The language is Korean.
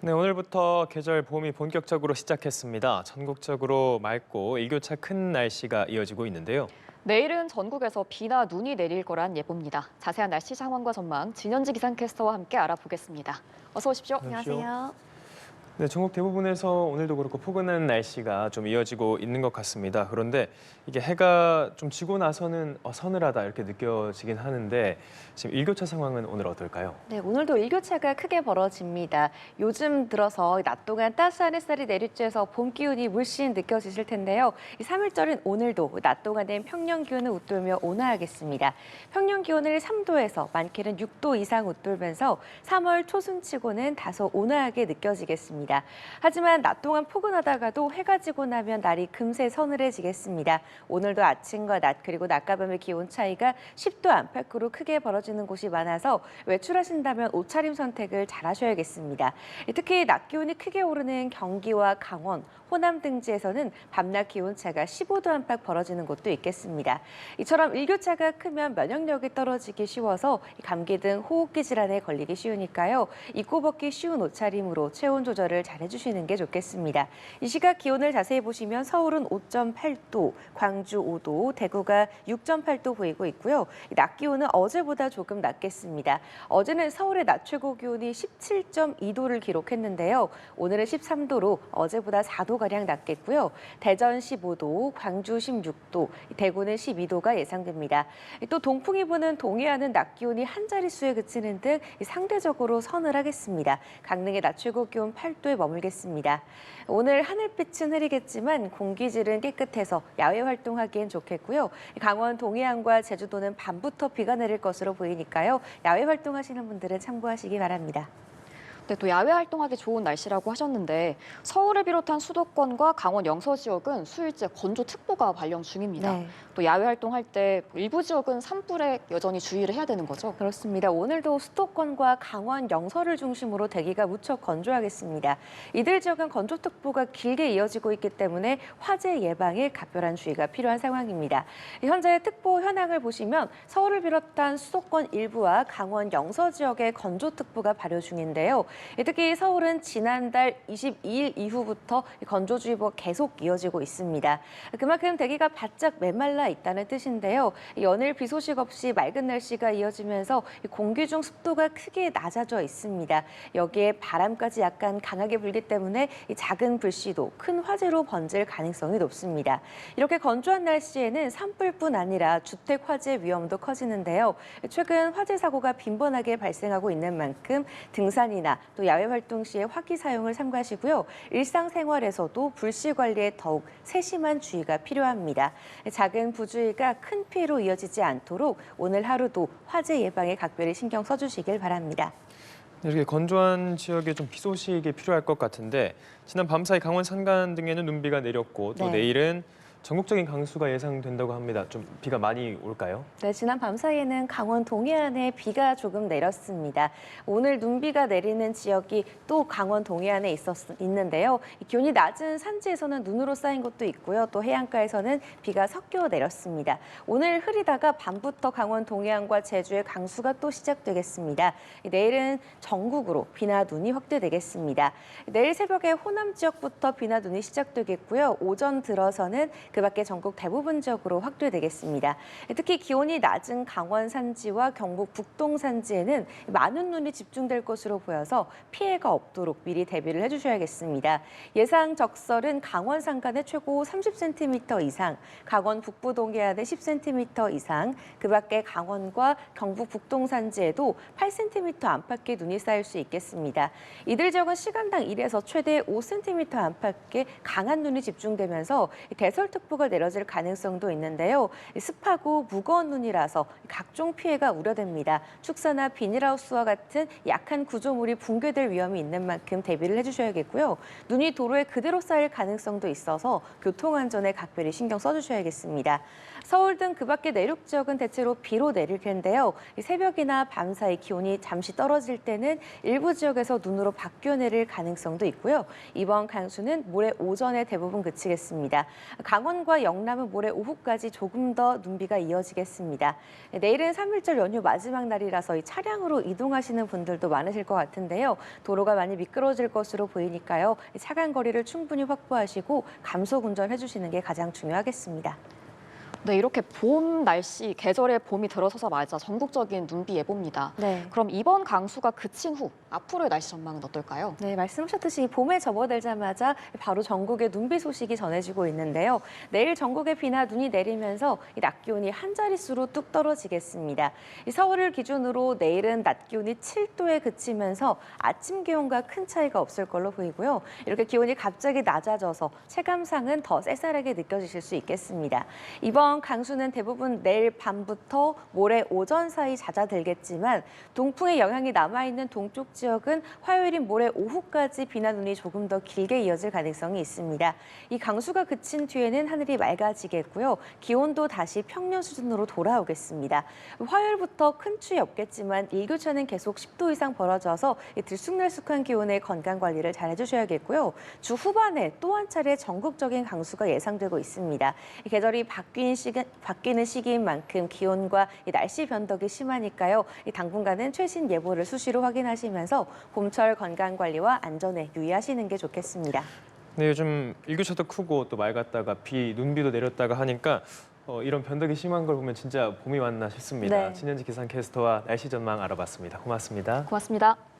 네, 오늘부터 계절 봄이 본격적으로 시작했습니다. 전국적으로 맑고 일교차 큰 날씨가 이어지고 있는데요. 내일은 전국에서 비나 눈이 내릴 거란 예보입니다. 자세한 날씨 상황과 전망 진현지 기상캐스터와 함께 알아보겠습니다. 어서 오십시오. 안녕하세요. 네, 전국 대부분에서 오늘도 그렇고 포근한 날씨가 좀 이어지고 있는 것 같습니다. 그런데 이게 해가 좀 지고 나서는 서늘하다 이렇게 느껴지긴 하는데 지금 일교차 상황은 오늘 어떨까요? 네, 오늘도 일교차가 크게 벌어집니다. 요즘 들어서 낮 동안 따스한 햇살이 내리쬐서 봄 기운이 물씬 느껴지실 텐데요. 이 3일절인 오늘도 낮 동안엔 평년 기온을 웃돌며 온화하겠습니다. 평년 기온을 3도에서 많게는 6도 이상 웃돌면서 3월 초순치고는 다소 온화하게 느껴지겠습니다. 하지만 낮 동안 포근하다가도 해가 지고 나면 날이 금세 서늘해지겠습니다. 오늘도 아침과 낮 그리고 낮과 밤의 기온 차이가 10도 안팎으로 크게 벌어지는 곳이 많아서 외출하신다면 옷차림 선택을 잘 하셔야겠습니다. 특히 낮 기온이 크게 오르는 경기와 강원, 호남 등지에서는 밤낮 기온차가 15도 안팎 벌어지는 곳도 있겠습니다. 이처럼 일교차가 크면 면역력이 떨어지기 쉬워서 감기 등 호흡기 질환에 걸리기 쉬우니까요. 입고 벗기 쉬운 옷차림으로 체온 조절을 잘 해주시는 게 좋겠습니다. 이 시각 기온을 자세히 보시면 서울은 5.8도, 광주 5도, 대구가 6.8도 보이고 있고요. 낮 기온은 어제보다 조금 낮겠습니다. 어제는 서울의 낮 최고 기온이 17.2도를 기록했는데요. 오늘은 13도로 어제보다 4도가량 낮겠고요. 대전 15도, 광주 16도, 대구는 12도가 예상됩니다. 또 동풍이 부는 동해안은 낮 기온이 한 자릿수에 그치는 등 상대적으로 서늘하겠습니다. 강릉의 낮 최고 기온 8도에 머물겠습니다. 오늘 하늘빛은 흐리겠지만 공기질은 깨끗해서 야외 활동하기엔 좋겠고요. 강원 동해안과 제주도는 밤부터 비가 내릴 것으로 보이니까요. 야외 활동하시는 분들은 참고하시기 바랍니다. 네, 또 야외 활동하기 좋은 날씨라고 하셨는데 서울을 비롯한 수도권과 강원 영서 지역은 수일째 건조특보가 발령 중입니다. 네. 또 야외 활동할 때 일부 지역은 산불에 여전히 주의를 해야 되는 거죠? 그렇습니다. 오늘도 수도권과 강원 영서를 중심으로 대기가 무척 건조하겠습니다. 이들 지역은 건조특보가 길게 이어지고 있기 때문에 화재 예방에 각별한 주의가 필요한 상황입니다. 현재 특보 현황을 보시면 서울을 비롯한 수도권 일부와 강원 영서 지역에 건조특보가 발효 중인데요. 특히 서울은 지난달 22일 이후부터 건조주의보가 계속 이어지고 있습니다. 그만큼 대기가 바짝 메말라 있다는 뜻인데요. 연일 비 소식 없이 맑은 날씨가 이어지면서 공기 중 습도가 크게 낮아져 있습니다. 여기에 바람까지 약간 강하게 불기 때문에 작은 불씨도 큰 화재로 번질 가능성이 높습니다. 이렇게 건조한 날씨에는 산불뿐 아니라 주택 화재 위험도 커지는데요. 최근 화재 사고가 빈번하게 발생하고 있는 만큼 등산이나 또 야외 활동 시에 화기 사용을 삼가시고요. 일상생활에서도 불씨 관리에 더욱 세심한 주의가 필요합니다. 작은 부주의가 큰 피해로 이어지지 않도록 오늘 하루도 화재 예방에 각별히 신경 써주시길 바랍니다. 이렇게 건조한 지역에 좀 비 소식이 필요할 것 같은데 지난 밤사이 강원 산간 등에는 눈비가 내렸고 또 네. 내일은 전국적인 강수가 예상된다고 합니다. 좀 비가 많이 올까요? 네, 지난 밤 사이에는 강원 동해안에 비가 조금 내렸습니다. 오늘 눈비가 내리는 지역이 또 강원 동해안에 있는데요. 기온이 낮은 산지에서는 눈으로 쌓인 곳도 있고요. 또 해안가에서는 비가 섞여 내렸습니다. 오늘 흐리다가 밤부터 강원 동해안과 제주에 강수가 또 시작되겠습니다. 내일은 전국으로 비나 눈이 확대되겠습니다. 내일 새벽에 호남 지역부터 비나 눈이 시작되겠고요. 오전 들어서는 그 밖에 전국 대부분 지역으로 확대되겠습니다. 특히 기온이 낮은 강원 산지와 경북 북동 산지에는 많은 눈이 집중될 것으로 보여서 피해가 없도록 미리 대비를 해주셔야겠습니다. 예상 적설은 강원 산간에 최고 30cm 이상, 강원 북부 동해안에 10cm 이상, 그 밖에 강원과 경북 북동 산지에도 8cm 안팎의 눈이 쌓일 수 있겠습니다. 이들 지역은 시간당 1에서 최대 5cm 안팎의 강한 눈이 집중되면서 대설특보가 내려질 가능성도 있는데요. 습하고 무거운 눈이라서 각종 피해가 우려됩니다. 축사나 비닐하우스와 같은 약한 구조물이 붕괴될 위험이 있는 만큼 대비를 해주셔야겠고요. 눈이 도로에 그대로 쌓일 가능성도 있어서 교통안전에 각별히 신경 써주셔야겠습니다. 서울 등 그 밖의 내륙 지역은 대체로 비로 내릴 텐데요. 새벽이나 밤 사이 기온이 잠시 떨어질 때는 일부 지역에서 눈으로 바뀌어 내릴 가능성도 있고요. 이번 강수는 모레 오전에 대부분 그치겠습니다. 강원 강원과 영남은 모레 오후까지 조금 더 눈비가 이어지겠습니다. 내일은 3일절 연휴 마지막 날이라서 이 차량으로 이동하시는 분들도 많으실 것 같은데요. 도로가 많이 미끄러질 것으로 보이니까요. 차간 거리를 충분히 확보하시고 감속 운전해 주시는 게 가장 중요하겠습니다. 네, 이렇게 봄 날씨, 계절의 봄이 들어서자마자 전국적인 눈비 예보입니다. 네. 그럼 이번 강수가 그친 후 앞으로의 날씨 전망은 어떨까요? 네, 말씀하셨듯이 봄에 접어들자마자 바로 전국에 눈비 소식이 전해지고 있는데요. 내일 전국에 비나 눈이 내리면서 이 낮 기온이 한 자릿수로 뚝 떨어지겠습니다. 이 서울을 기준으로 내일은 낮 기온이 7도에 그치면서 아침 기온과 큰 차이가 없을 걸로 보이고요. 이렇게 기온이 갑자기 낮아져서 체감상은 더 쌀쌀하게 느껴지실 수 있겠습니다. 이번 강수는 대부분 내일 밤부터 모레 오전 사이 잦아들겠지만 동풍의 영향이 남아있는 동쪽 지역은 화요일인 모레 오후까지 비나 눈이 조금 더 길게 이어질 가능성이 있습니다. 이 강수가 그친 뒤에는 하늘이 맑아지겠고요. 기온도 다시 평년 수준으로 돌아오겠습니다. 화요일부터 큰 추위 없겠지만 일교차는 계속 10도 이상 벌어져서 들쑥날쑥한 기온에 건강 관리를 잘 해주셔야겠고요. 주 후반에 또 한 차례 전국적인 강수가 예상되고 있습니다. 계절이 바뀌는 시기인 만큼 기온과 날씨 변덕이 심하니까요. 당분간은 최신 예보를 수시로 확인하시면서 봄철 건강 관리와 안전에 유의하시는 게 좋겠습니다. 네, 요즘 일교차도 크고 또 맑았다가 눈비도 내렸다가 하니까 이런 변덕이 심한 걸 보면 진짜 봄이 왔나 싶습니다. 네. 신현지 기상캐스터와 날씨 전망 알아봤습니다. 고맙습니다. 고맙습니다.